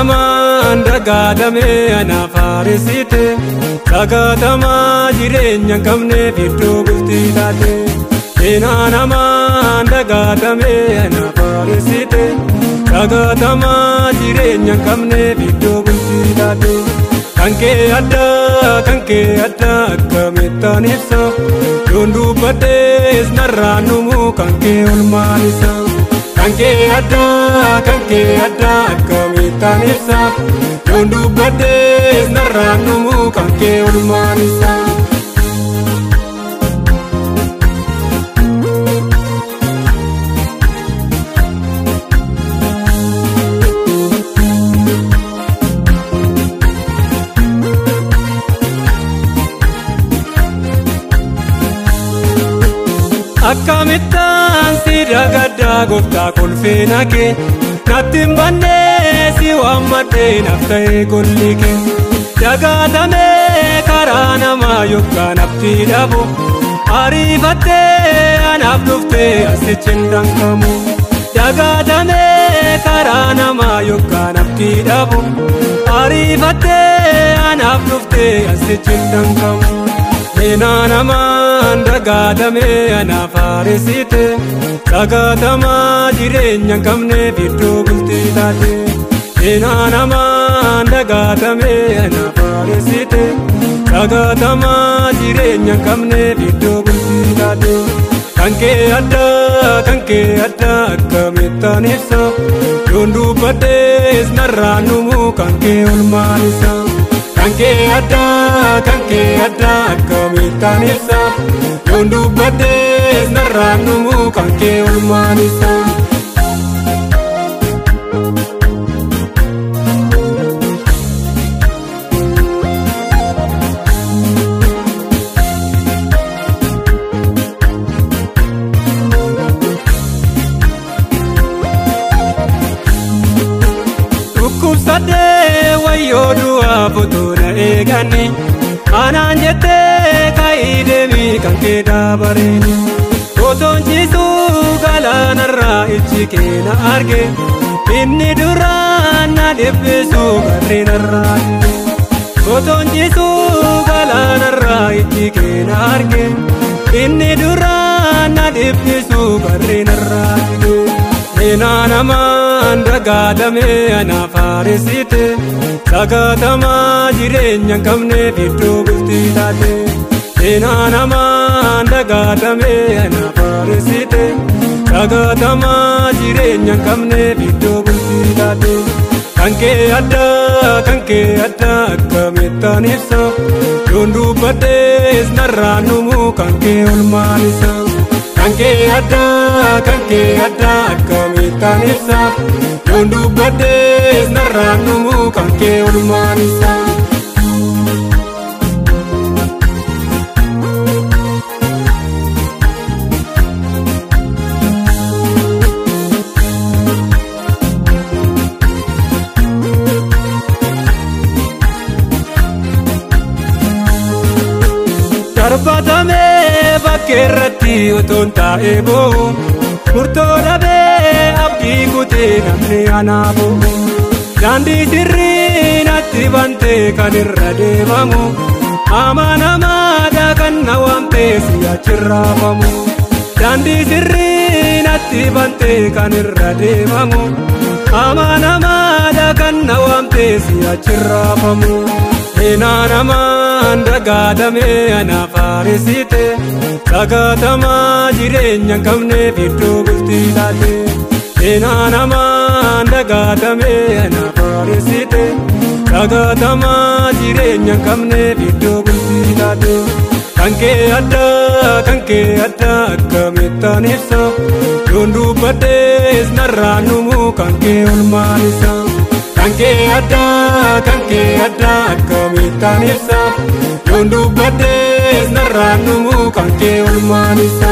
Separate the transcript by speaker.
Speaker 1: namaan dagaatame anaaf haaresite dagaatamaa jireenya hin qabneef iddoo bultii taate. Seenaa namaan dagaatame anaaf haaresite dagaatamaa jireenya hin qabneef iddoo bultii taate. Kan kee adda akkamittaan ibsa yoon dubbadhees narraan dhumu kan kee olmaan isa. Kan kee adda akkamittaan ibsa yoon dubbadhees narraan dhumu kan kee olmaan isa. Akkamittaan si dagaddaa gooftaa kolfeena kee natti hin bannee si waammadhee naaf ta'ee golli kee. Dagaatamee karaa namaa yookaan abdii dhabu ariifattee anaaf dhuftee asichi hin danqamu. Dagaatamee karaa namaa yookaan abdii dhabu ariifattee anaaf dhuftee asichi hin danqamu. Seenaa namaan dagaatame anaaf haaresite dagaatamaa jireenya hin qabneef iddoo bultii taate. Seenaa namaan dagaatame anaaf haaresite dagaatamaa jireenya hin qabneef iddoo bultii taate. Kan kee adda akkamittaan ibsa yoon dubbadhees narraan dhumu kan kee olmaan isa. Kan kee adda akkamittaan ibsa yoon dubbadhees narraan dhumu kan kee olmaan isa. Dhukkubsadhee wayyoo du'aa fotoona eegani anaan jettee ka'ii deemii kan kee daabareeni. Otoon ciisuu galaanarraa ijji kee na arge inni duraan na dhibbisu garri narraa arge. Otoon ciisuu galaanarraa ijji kee na arge inni duraan na dhibbisu garri narraa arge. Seenaa namaan dagaatame anaaf haaresite dagaatamaa jireenya hin qabneef iddoo bultii taate. Seenaa namaan dagaatame anaaf haaresite dagaatamaa jireenya hin qabneef iddoo bultii taate. Kan kee adda akkamittaan ibsa yoon dubbadhees narraan dhumu kan kee olmaan isa. Kan kee adda akkamittaan ibsa yoon dubbadhees narraan dhumu kan kee olmaan isa. Darbatamee bakkeerratti otoon taa'ee boo'u murtoo dhabee abdii kutee namni anaa boo'u. Daandii sirrii natti bantee kan irra deemamu amanamaadha kan na waamtee si achirraafamu. Daandii sirrii natti bantee kan irra deemamu amanamaadha kan na waamtee si achirraafamu. Seenaa namaan dagaatame anaaf haaresite dagaatamaa jireenya hin qabneef iddoo bultii taate. Seenaa namaan dagaatame anaaf haaresite dagaatamaa jireenya hin qabneef iddoo bultii taate. Kan kee adda akkamittaan ibsa yoon dubbadhees narraan dhumu kan kee olmaan isa. Kan kee adda akkamittaan ibsa yoon dubbadhees narraan dhumu kan kee olmaan isa.